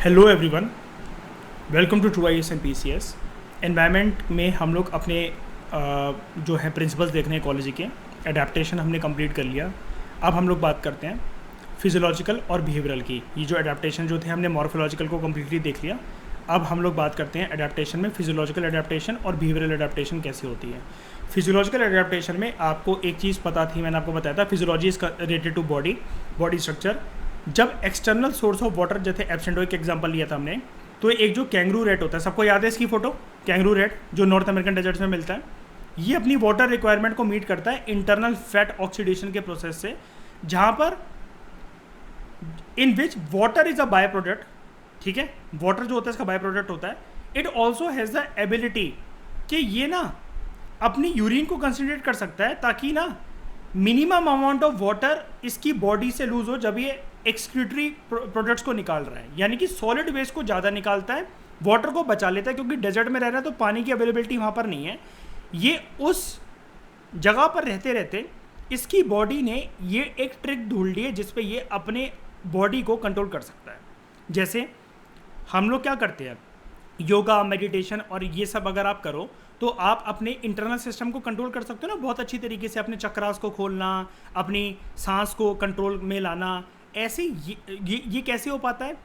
Hello everyone, welcome to true I S and P C S. Environment में हम लोग अपने जो है प्रिंसिपल्स देख रहे हैं कॉलेज के। एडेप्टेशन हमने कंप्लीट कर लिया। अब हम लोग बात करते हैं फिजियोलॉजिकल और बिहेवियरल की। ये जो एडेप्टेशन जो थे हमने मॉर्फोलॉजिकल को कम्प्लीटली देख लिया। अब हम लोग बात करते हैं एडेप्टेशन में फिजियोलॉजिकल एडेप्टेशन और बिहेवियरल एडेप्टेशन कैसे होती है। फिजियोलॉजिकल एडेप्टेशन में आपको एक चीज़ पता थी, मैंने आपको बताया था, physiology is related to body structure. जब एक्सटर्नल सोर्स ऑफ वाटर, जैसे एब्सेंटोइक का एग्जांपल लिया था हमने, तो एक जो कैंगरू रेट होता है, सबको याद है इसकी फोटो, कैंगरू रेट जो नॉर्थ अमेरिकन डेजर्ट्स में मिलता है। ये अपनी वाटर रिक्वायरमेंट को मीट करता है इंटरनल फैट ऑक्सीडेशन के प्रोसेस से, जहाँ पर in which water is a byproduct. ठीक है, वाटर जो होता है इसका बाय प्रोडक्ट होता है। It also has the ability कि ये ना अपनी यूरिन को कंसनट्रेट कर सकता है, ताकि ना मिनिमम अमाउंट ऑफ वाटर इसकी बॉडी से लूज हो जब ये एक्सक्रीटरी प्रोडक्ट्स को निकाल रहा है। यानी कि सॉलिड वेस्ट को ज़्यादा निकालता है, वाटर को बचा लेता है, क्योंकि डेजर्ट में रह रहा है तो पानी की अवेलेबिलिटी वहाँ पर नहीं है। ये उस जगह पर रहते रहते इसकी बॉडी ने ये एक ट्रिक ढूंढ ली है जिसपे ये अपने बॉडी को कंट्रोल कर सकता है। जैसे हम लोग क्या करते हैं, योगा, मेडिटेशन और ये सब अगर आप करो तो आप अपने इंटरनल सिस्टम को कंट्रोल कर सकते हो ना बहुत अच्छी तरीके से। अपने चक्रास को खोलना, अपनी सांस को कंट्रोल में लाना, ऐसे ये कैसे हो पाता है?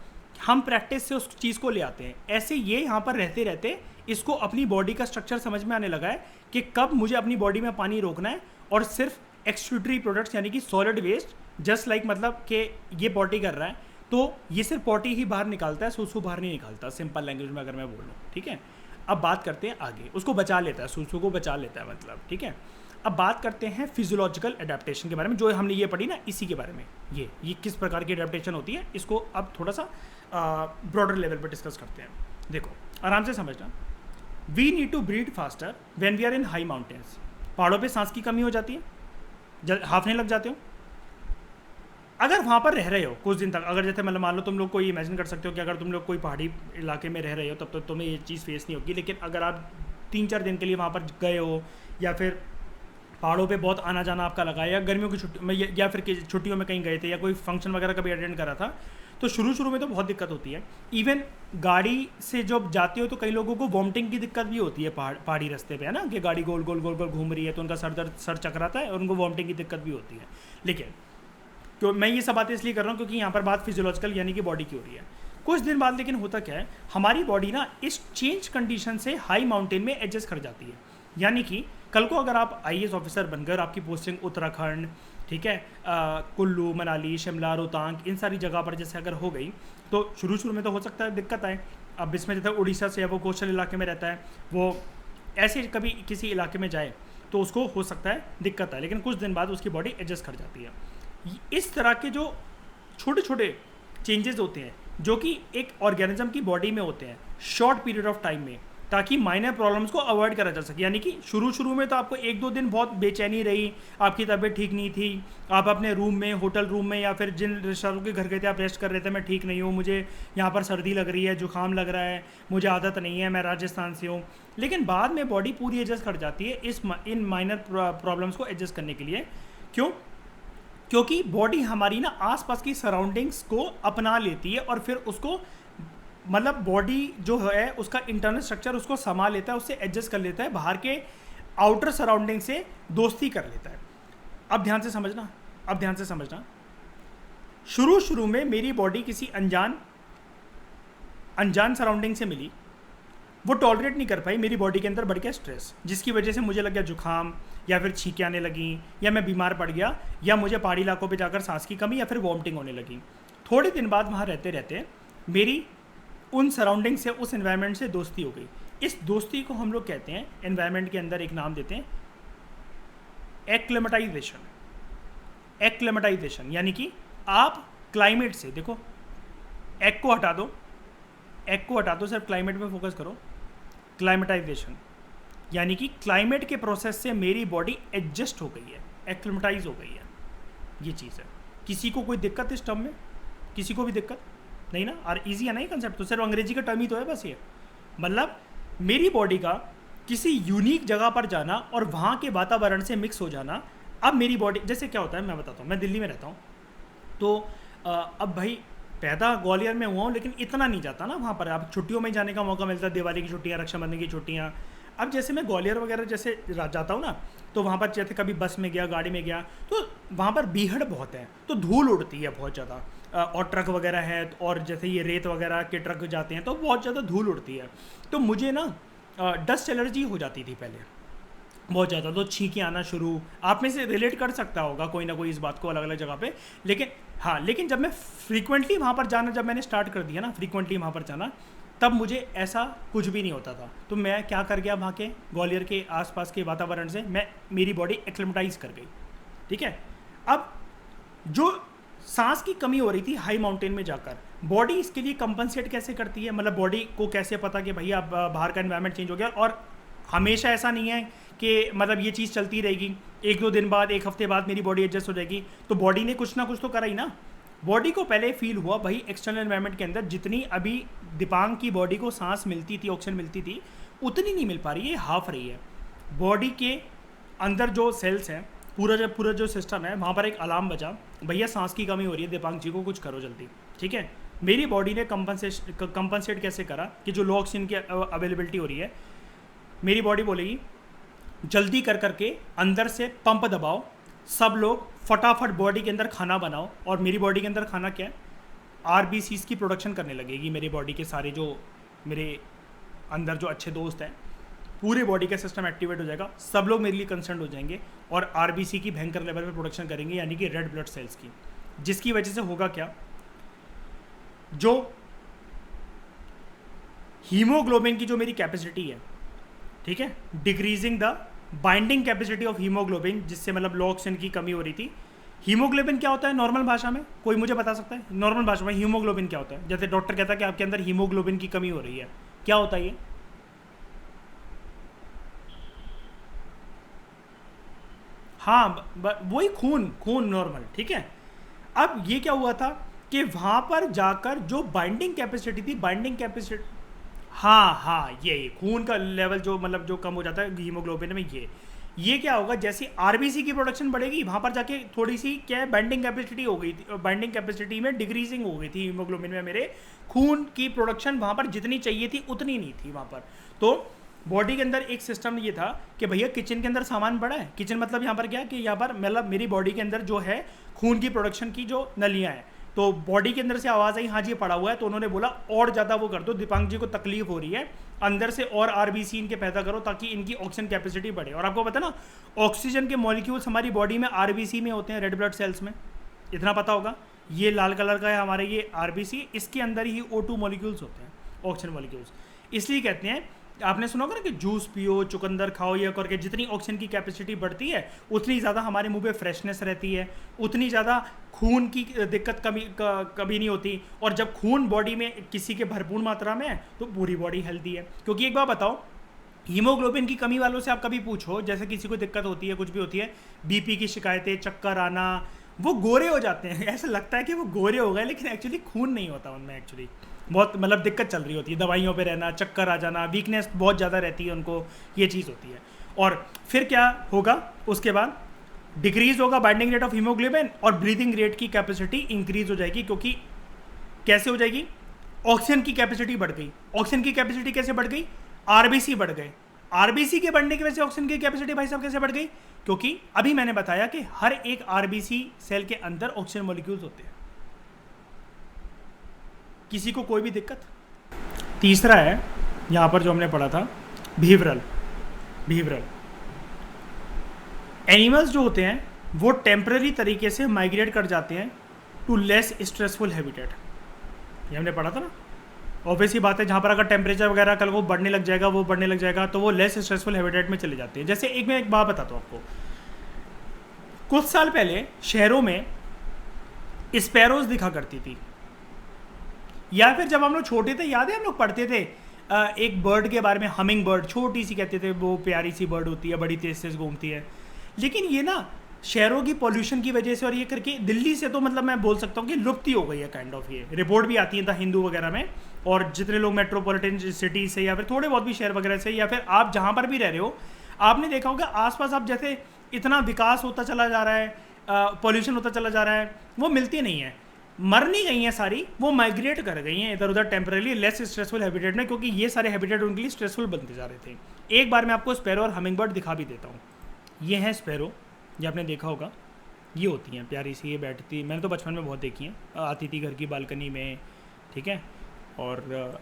हम प्रैक्टिस से उस चीज़ को ले आते हैं। ऐसे ये यहाँ पर रहते रहते इसको अपनी बॉडी का स्ट्रक्चर समझ में आने लगा है कि कब मुझे अपनी बॉडी में पानी रोकना है, और सिर्फ एक्सक्रीटरी प्रोडक्ट्स यानी कि सॉलिड वेस्ट, जस्ट लाइक मतलब कि ये पॉटी कर रहा है तो ये सिर्फ पॉटी ही बाहर निकालता है, सूसू बाहर नहीं निकालता, सिंपल लैंग्वेज में अगर मैं बोलूँ। ठीक है, अब बात करते हैं आगे, उसको बचा लेता है, सूसू को बचा लेता है मतलब। ठीक है, अब बात करते हैं फिजियोलॉजिकल एडेप्टेशन के बारे में, जो हमने ये पढ़ी ना इसी के बारे में। ये किस प्रकार की एडेप्टेशन होती है, इसको अब थोड़ा सा ब्रॉडर लेवल पर डिस्कस करते हैं। देखो आराम से समझना। We need to breathe faster when we are in high mountains. पहाड़ों पे सांस की कमी हो जाती है, हाफने लग जाते हो। अगर वहाँ पर रह रहे हो कुछ दिन तक, अगर जैसे मतलब मान लो तुम लोग कोई इमेजिन कर सकते हो कि अगर तुम लोग कोई पहाड़ी इलाके में रह रहे हो तब तो तुम्हें ये चीज़ फेस नहीं होगी। लेकिन अगर आप 3-4 दिन के लिए वहाँ पर गए हो, या फिर पहाड़ों पे बहुत आना जाना आपका लगा है, या गर्मियों की छुट्टी में या फिर छुट्टियों में कहीं गए थे, या कोई फंक्शन वगैरह कभी अटेंड करा था, तो शुरू में तो बहुत दिक्कत होती है। इवन गाड़ी से जब जाते हो तो कई लोगों को वॉमिटिंग की दिक्कत भी होती है पहाड़ी रास्ते पे, है ना, कि गाड़ी गोल गोल गोल गोल घूम रही है तो उनका सर चकराता है और उनको वॉमिटिंग की दिक्कत भी होती है। लेकिन क्यों मैं ये सब बातें इसलिए कर रहा हूँ क्योंकि यहाँ पर बात फिजियोलॉजिकल यानी कि बॉडी की हो रही है। कुछ दिन बाद लेकिन होता क्या है, हमारी बॉडी ना इस चेंज कंडीशन से हाई माउंटेन में एडजस्ट कर जाती है। यानी कि कल को अगर आप IAS ऑफिसर बनकर, आपकी पोस्टिंग उत्तराखंड, ठीक है, कुल्लू, मनाली, शिमला, रोहतांग, इन सारी जगह पर जैसे अगर हो गई, तो शुरू में तो हो सकता है दिक्कत आए। अब इसमें जैसे उड़ीसा से वो कोस्टल इलाके में रहता है, वो ऐसे कभी किसी इलाके में जाए तो उसको हो सकता है दिक्कत आए, लेकिन कुछ दिन बाद उसकी बॉडी एडजस्ट कर जाती है। इस तरह के जो छोटे छोटे चेंजेस होते हैं जो कि एक ऑर्गेनिज्म की बॉडी में होते हैं शॉर्ट पीरियड ऑफ टाइम में, ताकि माइनर प्रॉब्लम्स को अवॉइड करा जा सके। यानी कि शुरू में तो आपको 1-2 दिन बहुत बेचैनी रही, आपकी तबीयत ठीक नहीं थी, आप अपने रूम में, होटल रूम में, या फिर जिन रिश्तेदारों के घर गए थे आप रेस्ट कर रहे थे, मैं ठीक नहीं हूँ, मुझे यहाँ पर सर्दी लग रही है, जुकाम लग रहा है, मुझे आदत नहीं है, मैं राजस्थान से हूँ। लेकिन बाद में बॉडी पूरी एडजस्ट कर जाती है इन माइनर प्रॉब्लम्स को एडजस्ट करने के लिए। क्यों? क्योंकि बॉडी हमारी ना आसपास की सराउंडिंग्स को अपना लेती है, और फिर उसको मतलब बॉडी जो है उसका इंटरनल स्ट्रक्चर उसको संभाल लेता है, उससे एडजस्ट कर लेता है, बाहर के आउटर सराउंडिंग से दोस्ती कर लेता है। अब ध्यान से समझना, शुरू में मेरी बॉडी किसी अनजान सराउंडिंग से मिली, वो टॉलरेट नहीं कर पाई, मेरी बॉडी के अंदर बढ़ गया स्ट्रेस, जिसकी वजह से मुझे लग गया जुकाम, या फिर छींकें आने लगी, या मैं बीमार पड़ गया, या मुझे पहाड़ी इलाकों पे जाकर सांस की कमी या फिर वॉमिटिंग होने लगी। थोड़े दिन बाद वहाँ रहते रहते मेरी उन सराउंडिंग से, उस एनवायरनमेंट से दोस्ती हो गई। इस दोस्ती को हम लोग कहते हैं, एनवायरनमेंट के अंदर एक नाम देते हैं एक्लेमेटाइजेशन। यानी कि आप क्लाइमेट से, देखो एक को हटा दो, सिर्फ क्लाइमेट पे फोकस करो। क्लाइमेटाइजेशन यानी कि क्लाइमेट के प्रोसेस से मेरी बॉडी एडजस्ट हो गई है, एक्लेमेटाइज हो गई है, ये चीज़ है। किसी को कोई दिक्कत इस टर्म में? किसी को भी दिक्कत नहीं ना? और ईजी है ना ये कंसेप्ट, तो सिर्फ अंग्रेजी का टर्म ही तो है बस ये। मतलब मेरी बॉडी का किसी यूनिक जगह पर जाना और वहाँ के वातावरण से मिक्स हो जाना। अब मेरी बॉडी, जैसे क्या होता है मैं बताता हूँ, मैं दिल्ली में रहता हूँ, तो अब भाई पैदा ग्वालियर में हुआ हूँ, लेकिन इतना नहीं जाता ना वहाँ पर। अब छुट्टियों में जाने का मौका मिलता है, दिवाली की छुट्टियाँ, रक्षाबंधन की छुट्टियाँ। अब जैसे मैं ग्वालियर वगैरह जैसे जाता हूँ ना, तो वहाँ पर जैसे कभी बस में गया, गाड़ी में गया, तो वहाँ पर बीहड़ बहुत है, तो धूल उड़ती है बहुत ज़्यादा। और ट्रक वगैरह है, और जैसे ये रेत वगैरह के ट्रक जाते हैं तो बहुत ज़्यादा धूल उड़ती है। तो मुझे ना डस्ट एलर्जी हो जाती थी पहले बहुत ज़्यादा, तो छींकें आना शुरू। आप में से रिलेट कर सकता होगा कोई ना कोई इस बात को अलग अलग जगह पे। लेकिन हाँ, लेकिन जब मैं फ्रीक्वेंटली वहाँ पर जाना, जब मैंने स्टार्ट कर दिया ना फ्रीक्वेंटली वहाँ पर जाना, तब मुझे ऐसा कुछ भी नहीं होता था। तो मैं क्या कर गया, वहाँ के ग्वालियर के आसपास के वातावरण से मेरी बॉडी एक्लेमेटाइज कर गई। ठीक है। अब जो सांस की कमी हो रही थी हाई माउंटेन में जाकर, बॉडी इसके लिए कंपनसेट कैसे करती है, मतलब बॉडी को कैसे पता कि भैया अब बाहर का एनवायरनमेंट चेंज हो गया। और हमेशा ऐसा नहीं है कि मतलब ये चीज़ चलती रहेगी, 1-2 दिन बाद, 1 हफ्ते बाद मेरी बॉडी एडजस्ट हो जाएगी। तो बॉडी ने कुछ ना कुछ तो करा ही ना। बॉडी को पहले फील हुआ भाई एक्सटर्नल एनवायरनमेंट के अंदर जितनी अभी दीपांग की बॉडी को सांस मिलती थी, ऑक्सीजन मिलती थी, उतनी नहीं मिल पा रही है, हाफ रही है। बॉडी के अंदर जो सेल्स हैं, पूरा जो सिस्टम है, वहाँ पर एक अलार्म बजा, भैया सांस की कमी हो रही है, दीपांग जी को कुछ करो जल्दी। ठीक है। मेरी बॉडी ने कंपनसेट कैसे करा कि जो लो ऑक्सीजन की अवेलेबिलिटी हो रही है, मेरी बॉडी बोलेगी जल्दी कर करके अंदर से पंप दबाओ, सब लोग फटाफट बॉडी के अंदर खाना बनाओ। और मेरी बॉडी के अंदर खाना क्या है, आरबीसीज की प्रोडक्शन करने लगेगी। मेरी बॉडी के सारे जो मेरे अंदर जो अच्छे दोस्त हैं, पूरे बॉडी का सिस्टम एक्टिवेट हो जाएगा, सब लोग मेरे लिए कंसर्न हो जाएंगे और आरबीसी की भयंकर लेवल पे प्रोडक्शन करेंगे, यानी कि रेड ब्लड सेल्स की। जिसकी वजह से होगा क्या, जो हीमोग्लोबिन की जो मेरी कैपेसिटी है, ठीक है, decreasing the binding capacity of haemoglobin, जिससे मतलब लो ऑक्सीजन की कमी हो रही थी। हीमोग्लोबिन क्या होता है नॉर्मल भाषा में, कोई मुझे बता सकता है नॉर्मल भाषा में हीमोग्लोबिन क्या होता है? जैसे डॉक्टर कहता है कि आपके अंदर हीमोग्लोबिन की कमी हो रही है, क्या होता है ये? हाँ, वही खून नॉर्मल। ठीक है। अब ये क्या हुआ था कि वहां पर जाकर जो बाइंडिंग कैपेसिटी थी, बाइंडिंग कैपेसिटी, हाँ, ये खून का लेवल जो मतलब जो कम हो जाता है हीमोग्लोबिन में, ये क्या होगा, जैसे आरबीसी की प्रोडक्शन बढ़ेगी, वहाँ पर जाके थोड़ी सी क्या बाइंडिंग कैपेसिटी हो गई थी, बाइंडिंग कैपेसिटी में डिक्रीजिंग हो गई थी हीमोग्लोबिन में, मेरे खून की प्रोडक्शन वहाँ पर जितनी चाहिए थी उतनी नहीं थी वहाँ पर। तो बॉडी के अंदर एक सिस्टम ये था कि भैया किचन के अंदर सामान बड़ा है, किचन मतलब यहाँ पर क्या कि यहाँ पर मतलब मेरी बॉडी के अंदर जो है खून की प्रोडक्शन की जो नलियाँ हैं, तो बॉडी के अंदर से आवाज़ आई, हाँ जी पड़ा हुआ है। तो उन्होंने बोला और ज़्यादा वो कर दो, दीपांग जी को तकलीफ हो रही है, अंदर से और आरबीसी इनके पैदा करो ताकि इनकी ऑक्सीजन कैपेसिटी बढ़े। और आपको पता ना, ऑक्सीजन के मॉलिक्यूल्स हमारी बॉडी में आरबीसी में होते हैं, रेड ब्लड सेल्स में, इतना पता होगा। ये लाल कलर का है हमारे ये आरबीसी, इसके अंदर ही O2 मॉलिक्यूल्स होते हैं, ऑक्सीजन मॉलिक्यूल्स। इसलिए कहते हैं, आपने सुना होगा ना कि जूस पियो, चुकंदर खाओ, ये करके जितनी ऑक्सीजन की कैपेसिटी बढ़ती है उतनी ज़्यादा हमारे मुंह पे फ्रेशनेस रहती है, उतनी ज़्यादा खून की दिक्कत कभी नहीं होती। और जब खून बॉडी में किसी के भरपूर मात्रा में है तो पूरी बॉडी हेल्दी है। क्योंकि एक बात बताओ, हीमोग्लोबिन की कमी वालों से आप कभी पूछो, जैसे किसी को दिक्कत होती है, कुछ भी होती है, बीपी की शिकायतें, चक्कर आना, वो गोरे हो जाते हैं। ऐसा लगता है कि वो गोरे हो गए, लेकिन एक्चुअली खून नहीं होता उनमें, एक्चुअली बहुत मतलब दिक्कत चल रही होती है, दवाइयों पे रहना, चक्कर आ जाना, वीकनेस बहुत ज़्यादा रहती है उनको, ये चीज़ होती है। और फिर क्या होगा, उसके बाद डिक्रीज होगा बाइंडिंग रेट ऑफ हीमोग्लोबिन और ब्रीदिंग रेट की कैपेसिटी इंक्रीज हो जाएगी। क्योंकि कैसे हो जाएगी, ऑक्सीजन की कैपेसिटी बढ़ गई। ऑक्सीजन की कैपेसिटी कैसे बढ़ गई, आरबीसी बढ़ गए, आरबीसी के बढ़ने की वजह से ऑक्सीजन की कैपेसिटी भाई साहब कैसे बढ़ गई, क्योंकि अभी मैंने बताया कि हर एक आरबीसी सेल के अंदर ऑक्सीजन मॉलिक्यूल्स होते हैं। किसी को कोई भी दिक्कत। तीसरा है यहाँ पर जो हमने पढ़ा था, बिहेवियरल। एनिमल्स जो होते हैं वो टेम्पररी तरीके से माइग्रेट कर जाते हैं टू लेस स्ट्रेसफुल हैबिटेट, ये हमने पढ़ा था ना। ऑब्वियस ही बात है, जहाँ पर अगर टेम्परेचर वगैरह कल को बढ़ने लग जाएगा तो वो लेस स्ट्रेसफुल हैबिटेट में चले जाते हैं। जैसे मैं एक बात बताता हूँ आपको, कुछ साल पहले शहरों में स्पैरोज दिखा करती थी, या फिर जब हम लोग छोटे थे, याद है हम लोग पढ़ते थे एक बर्ड के बारे में, हमिंग बर्ड, छोटी सी कहते थे, वो प्यारी सी बर्ड होती है, बड़ी तेज तेज घूमती है। लेकिन ये ना शहरों की पॉल्यूशन की वजह से और ये करके दिल्ली से तो मतलब मैं बोल सकता हूँ कि लुप्त ही हो गई है काइंड ऑफ। ये रिपोर्ट भी आती है द हिंदू वगैरह में, और जितने लोग मेट्रोपॉलिटन सिटी से या फिर थोड़े बहुत भी शहर वगैरह से, या फिर आप जहाँ पर भी रह रहे हो, आपने देखा होगा आसपास आप जैसे इतना विकास होता चला जा रहा है, पॉल्यूशन होता चला जा रहा है, वो मिलती नहीं है। मर नहीं गई हैं सारी, वो माइग्रेट कर गई हैं इधर उधर टेम्पररी लेस स्ट्रेसफुल हैबिटेट में, क्योंकि ये सारे हैबिटेट उनके लिए स्ट्रेसफुल बनते जा रहे थे। एक बार मैं आपको स्पैरो और हमिंग बर्ड दिखा भी देता हूँ। ये हैं स्पैरो, ये आपने देखा होगा, ये होती हैं प्यारी सी, ये बैठती, मैंने तो बचपन में बहुत देखी हैं, आती थी घर की बालकनी में, ठीक है, और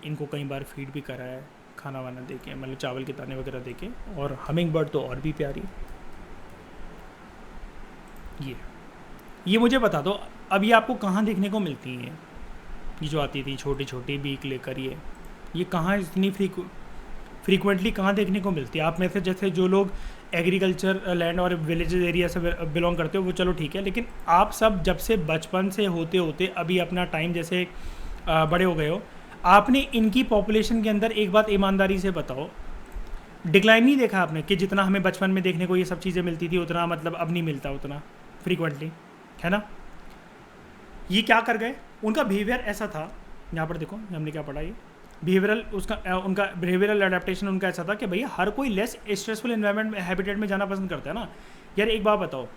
इनको कई बार फीड भी करा है, खाना वाना दे के, मतलब चावल के दाने वगैरह दे के। और हमिंग बर्ड तो और भी प्यारी। ये मुझे बता दो, अब ये आपको कहाँ देखने को मिलती हैं? ये जो आती थी छोटी छोटी बीक लेकर, ये कहाँ इतनी फ्रीक्वेंटली कहाँ देखने को मिलती है? आप में से जैसे जो लोग एग्रीकल्चर लैंड और विलेज एरिया से बिलोंग करते हो वो चलो ठीक है, लेकिन आप सब जब से बचपन से होते होते अभी अपना टाइम जैसे बड़े हो गए हो, आपने इनकी पॉपुलेशन के अंदर एक बात ईमानदारी से बताओ, डिक्लाइन नहीं देखा आपने कि जितना हमें बचपन में देखने को ये सब चीज़ें मिलती थी उतना मतलब अब नहीं मिलता उतना फ्रीक्वेंटली, है ना? ये क्या कर गए, उनका बिहेवियर ऐसा था, यहाँ पर देखो हमने क्या पढ़ा, ये बिहेवियरल उनका बिहेवियरल एडेप्टेशन उनका ऐसा था कि भैया हर कोई लेस स्ट्रेसफुल एनवायरनमेंट हैबिटेट में जाना पसंद करता है ना। यार एक बात बताओ,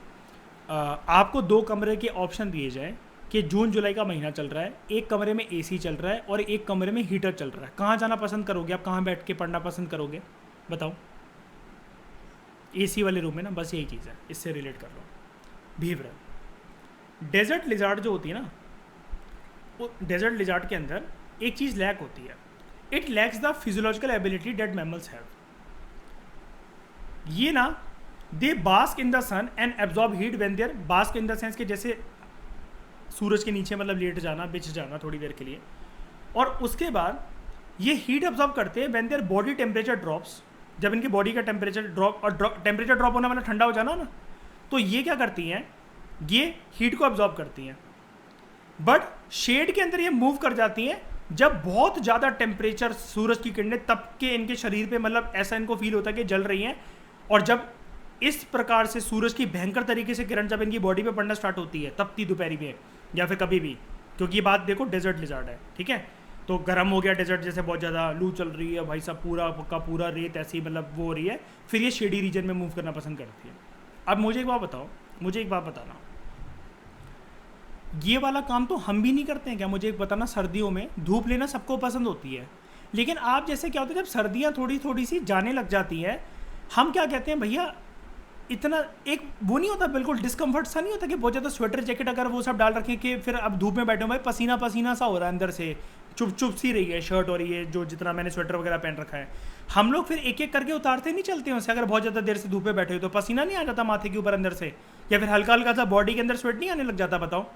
आपको 2 कमरे के ऑप्शन दिए जाए कि जून जुलाई का महीना चल रहा है, एक कमरे में एसी चल रहा है और एक कमरे में हीटर चल रहा है, कहाँ जाना पसंद करोगे आप? कहाँ बैठ के पढ़ना पसंद करोगे बताओ? एसी वाले रूम में ना, बस यही चीज़ है, इससे रिलेट कर लो। बिहेवियरल डेजर्ट लिजार्ड जो होती है ना, वो डेजर्ट लिजार्ड के अंदर एक चीज़ लैक होती है, it lacks the physiological ability that mammals have. ये ना they bask in the sun and absorb heat when there, bask in the sense के जैसे सूरज के नीचे मतलब लेट जाना, बिछ जाना थोड़ी देर के लिए, और उसके बाद ये हीट एब्जॉर्ब करते हैं when their body temperature drops, जब इनकी बॉडी का टेम्परेचर ड्रॉप, और टेम्परेचर ड्रॉप होना मतलब ठंडा हो जाना ना, तो ये क्या करती हैं, ये हीट को एब्जॉर्ब करती हैं, बट शेड के अंदर ये मूव कर जाती हैं जब बहुत ज़्यादा टेम्परेचर सूरज की किरणें तब के इनके शरीर पे मतलब ऐसा इनको फील होता है कि जल रही हैं, और जब इस प्रकार से सूरज की भयंकर तरीके से किरण जब इनकी बॉडी पे पड़ना स्टार्ट होती है तपती दोपहरी में या फिर कभी भी, क्योंकि ये बात देखो डेजर्ट लिजार्ड है, ठीक है, तो गर्म हो गया डेजर्ट, जैसे बहुत ज़्यादा लू चल रही है भाई साहब, पूरा का पूरा रेत ऐसी मतलब वो हो रही है, फिर ये शेडी रीजन में मूव करना पसंद करती है। अब मुझे एक बात बताओ, मुझे एक बात बताना, ये वाला काम तो हम भी नहीं करते हैं क्या? मुझे एक बताना, सर्दियों में धूप लेना सबको पसंद होती है, लेकिन आप जैसे क्या होता है जब सर्दियाँ थोड़ी थोड़ी सी जाने लग जाती है, हम क्या कहते हैं भैया, इतना एक वो नहीं होता, बिल्कुल डिस्कम्फर्ट सा नहीं होता कि बहुत ज़्यादा स्वेटर जैकेट अगर वो सब डाल रखें कि फिर अब धूप में बैठे हो भाई, पसीना पसीना सा हो रहा है अंदर से, चुप चुप सी रही है शर्ट और ये जो जितना मैंने स्वेटर वगैरह पहन रखा है, हम लोग फिर एक एक करके उतारते नहीं चलते हैं उसे, अगर बहुत ज़्यादा देर से धूप में बैठे हो तो पसीना नहीं आ जाता माथे के ऊपर अंदर से, या फिर हल्का हल्का सा बॉडी के अंदर स्वेट नहीं आने लग जाता? बताओ,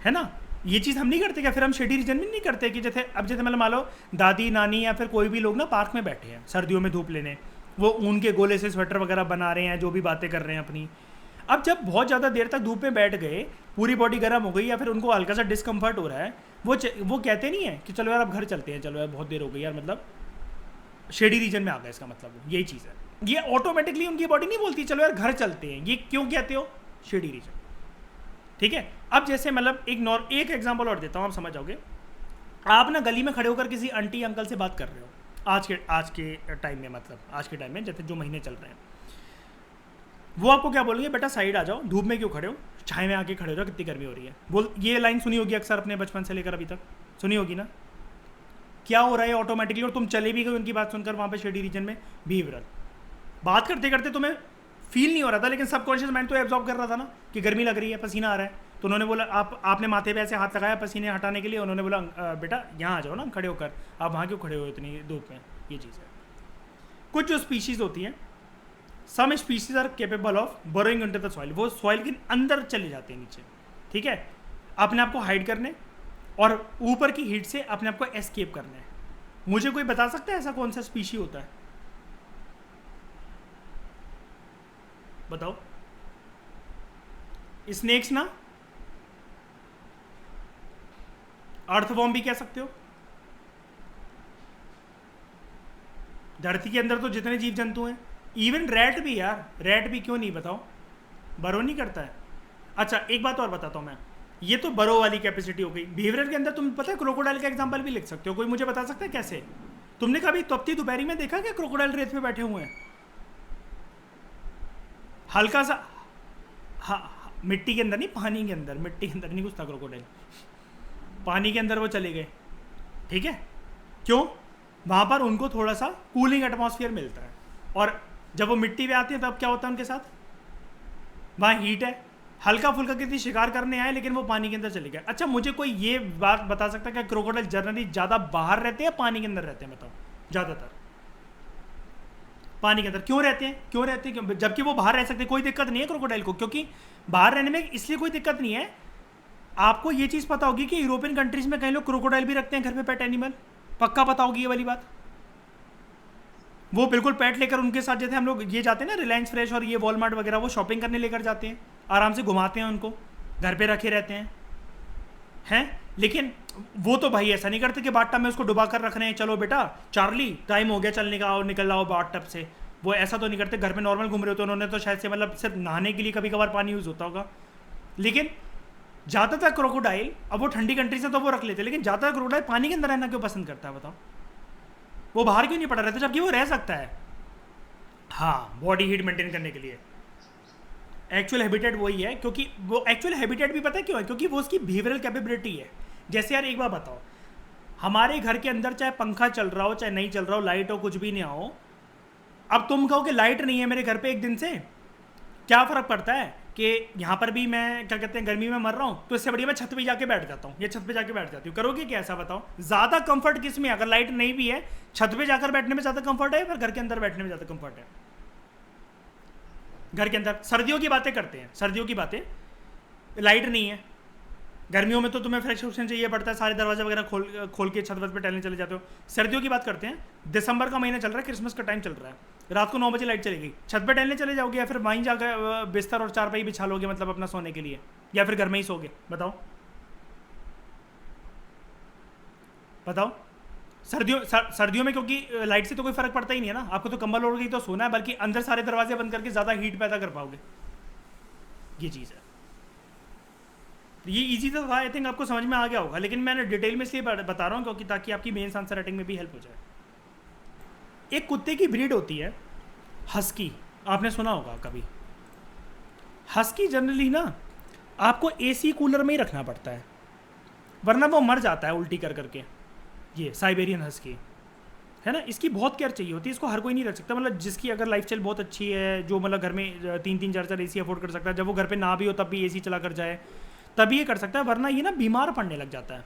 है ना? ये चीज़ हम नहीं करते क्या? फिर हम शेडी रीजन में नहीं करते कि जैसे अब जैसे मतलब मान लो दादी नानी या फिर कोई भी लोग ना पार्क में बैठे हैं सर्दियों में धूप लेने, वो ऊन के गोले से स्वेटर वगैरह बना रहे हैं, जो भी बातें कर रहे हैं अपनी, अब जब बहुत ज़्यादा देर तक धूप में बैठ गए, पूरी बॉडी गर्म हो गई या फिर उनको हल्का सा डिस्कम्फर्ट हो रहा है, वो कहते नहीं है कि चलो यार अब घर चलते हैं, चलो यार बहुत देर हो गई यार, मतलब शेडी रीजन में आ गया, इसका मतलब यही चीज़ है। ये ऑटोमेटिकली उनकी बॉडी नहीं बोलती चलो यार घर चलते हैं, ये क्यों कहते हो? शेडी रीजन, ठीक है। अब जैसे मतलब एक एग्जांपल और देता हूँ, आप समझ जाओगे। आप ना गली में खड़े होकर किसी आंटी अंकल से बात कर रहे हो, आज के टाइम में, मतलब आज के टाइम में जैसे जो महीने चल रहे हैं, वो आपको क्या बोलेंगे, बेटा साइड आ जाओ, धूप में क्यों खड़े हो, छाए में आके खड़े हो जाओ, कितनी गर्मी हो रही है। बोल, ये लाइन सुनी होगी अक्सर अपने बचपन से लेकर अभी तक, सुनी होगी ना? क्या हो रहा है ऑटोमेटिकली, और तुम चले भी गए उनकी बात सुनकर वहाँ पे शेडी रीजन में। बिहेवियरल बात करते करते तुम्हें फील नहीं हो रहा था, लेकिन सबकॉन्शियस माइंड तो एब्जॉर्ब कर रहा था ना कि गर्मी लग रही है, पसीना आ रहा है, तो उन्होंने बोला, आपने माथे पे ऐसे हाथ लगाया पसीने हटाने के लिए, उन्होंने बोला बेटा यहाँ आ जाओ ना खड़े होकर, आप वहाँ क्यों खड़े हो इतनी धूप में। ये चीज़ है। कुछ जो स्पीशीज़ होती हैं, some species are capable of burrowing into the soil, वो सॉइल के अंदर चले जाते हैं नीचे, ठीक है, अपने आप को हाइड करने और ऊपर की हीट से अपने आप को एस्केप करने। मुझे कोई बता सकता है ऐसा कौन सा स्पीशी होता है? बताओ। स्नेक्स ना, अर्थवॉर्म भी कह सकते हो। धरती के अंदर तो जितने जीव जंतु हैं, इवन रैट भी, यार रैट भी क्यों नहीं, बताओ, बरो नहीं करता है। अच्छा एक बात और बताता हूँ मैं, ये तो बरो वाली कैपेसिटी हो गई। बिहेवियर के अंदर तुम पता है क्रोकोडाइल का एग्जांपल भी लिख सकते हो। कोई मुझे बता सकता है कैसे? तुमने कभी तपती दोपहरी में देखा क्या क्रोकोडाइल रेत पे बैठे हुए हैं? हल्का सा मिट्टी के अंदर नहीं, पानी के अंदर, मिट्टी के अंदर नहीं घुसता क्रोकोडाइल, पानी के अंदर वो चले गए, ठीक है। क्यों? वहाँ पर उनको थोड़ा सा कूलिंग एटमॉस्फेयर मिलता है, और जब वो मिट्टी पे आती है तब क्या होता है उनके साथ? वहाँ हीट है, हल्का फुल्का किसी शिकार करने आए लेकिन वो पानी के अंदर चले गए। अच्छा, मुझे कोई ये बात बता सकता है कि क्रोकोडाइल जनरली ज़्यादा बाहर रहते हैं या पानी के अंदर रहते हैं? बताओ। ज़्यादातर पानी के अंदर। क्यों रहते हैं? क्यों रहते हैं? क्यों? जबकि वो बाहर रह सकते हैं, कोई दिक्कत नहीं है क्रोकोडाइल को, क्योंकि बाहर रहने में इसलिए कोई दिक्कत नहीं है। आपको ये चीज़ पता होगी कि यूरोपियन कंट्रीज में कई लोग क्रोकोडाइल भी रखते हैं घर पे, पेट एनिमल, पक्का पता होगी ये वाली बात। वो बिल्कुल पेट लेकर उनके साथ, जैसे हम लोग ये जाते हैं ना रिलायंस फ्रेश और ये वॉलमार्ट वगैरह, वो शॉपिंग करने लेकर जाते हैं, आराम से घुमाते हैं उनको, घर पे रखे रहते हैं। लेकिन वो तो भाई ऐसा नहीं करते कि बाथ टब में उसको डुबा कर रख रहे हैं, चलो बेटा चार्ली टाइम हो गया चलने का और निकल आओ बाथ टब से। वो ऐसा तो नहीं करते, घर में नॉर्मल घूम रहे होते, उन्होंने तो शायद से मतलब सिर्फ नहाने के लिए कभी कभार पानी यूज़ होता होगा। लेकिन ज़्यादातर क्रोकोडाइल, अब वो ठंडी कंट्री से तो वो रख लेते हैं, लेकिन ज़्यादातर क्रोकोडाइल पानी के अंदर रहना क्यों पसंद करता है? बताओ, वो बाहर क्यों नहीं पड़ा रहता जबकि वो रह सकता है? हाँ, बॉडी हीट मेंटेन करने के लिए। एक्चुअल हैबिटेट वही है, क्योंकि वो एक्चुअल हैबिटेट भी पता है क्यों है? क्योंकि वो उसकी बिहेवियरल कैपेबिलिटी है। जैसे यार एक बार बताओ, हमारे घर के अंदर चाहे पंखा चल रहा हो चाहे नहीं चल रहा हो, लाइट हो कुछ भी नहीं हो, अब तुम कहो कि लाइट नहीं है मेरे घर पे एक दिन से, क्या फ़र्क पड़ता है कि यहाँ पर भी मैं क्या कहते हैं गर्मी में मर रहा हूँ, तो इससे बढ़िया मैं छत पे जाके बैठ जाता हूँ या छत पे जाके बैठ जाती हूँ। करोगे क्या ऐसा? बताओ, ज़्यादा कंफर्ट किस में? अगर लाइट नहीं भी है, छत पे जाकर बैठने में ज़्यादा कंफर्ट है, फिर घर के अंदर बैठने में ज़्यादा कंफर्ट है? घर के अंदर। सर्दियों की बातें करते हैं, सर्दियों की बातें, लाइट नहीं है, गर्मियों में तो तुम्हें फ्रेश ऑप्शन चाहिए पड़ता है, सारे दरवाजे वगैरह खोल के छत पर टहलने चले जाते हो। सर्दियों की बात करते हैं, दिसंबर का महीना चल रहा है, क्रिसमस का टाइम चल रहा है, रात को 9 बजे लाइट चलेगी, छत पे टहलने चले जाओगे या फिर वहीं जाकर बिस्तर और चारपाई बिछा लोगे, मतलब अपना सोने के लिए, या फिर घर में ही सोगे? बताओ बताओ। सर्दियों में क्योंकि लाइट से तो कोई फर्क पड़ता ही नहीं है ना, आपको तो कंबल ओढ़ के ही तो सोना है, बल्कि अंदर सारे दरवाजे बंद करके ज़्यादा हीट पैदा कर पाओगे। ये चीज़ है। ये इजी तो था, आई थिंक आपको समझ में आ गया होगा, लेकिन मैंने डिटेल में इसलिए बता रहा हूँ क्योंकि ताकि आपकी मेंस आंसर राइटिंग में भी हेल्प हो जाए। एक कुत्ते की ब्रीड होती है हस्की, आपने सुना होगा कभी। हस्की जनरली ना आपको एसी कूलर में ही रखना पड़ता है, वरना वो मर जाता है उल्टी कर करके। ये साइबेरियन हस्की है ना, इसकी बहुत केयर चाहिए होती है, इसको हर कोई नहीं रख सकता। मतलब जिसकी अगर लाइफ स्टाइल बहुत अच्छी है, जो मतलब घर में 3-3 4-4 एसी अफोर्ड कर सकता है, जब वो घर पे ना भी हो तब भी एसी चला कर जाए, तभी ये कर सकता है, वरना ये ना बीमार पड़ने लग जाता है।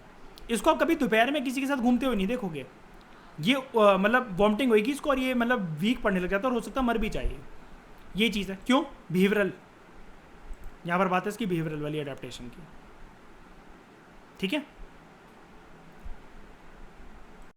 इसको आप कभी दोपहर में किसी के साथ घूमते हुए नहीं देखोगे, ये मतलब वॉमिटिंग होगी इसको, और ये मतलब वीक पड़ने लग जाता है, और हो सकता है मर भी चाहिए। ये चीज़ है। क्यों? बिहेवियरल, यहाँ पर बात है इसकी बिहेवियरल वाली अडेप्टेशन की, ठीक है।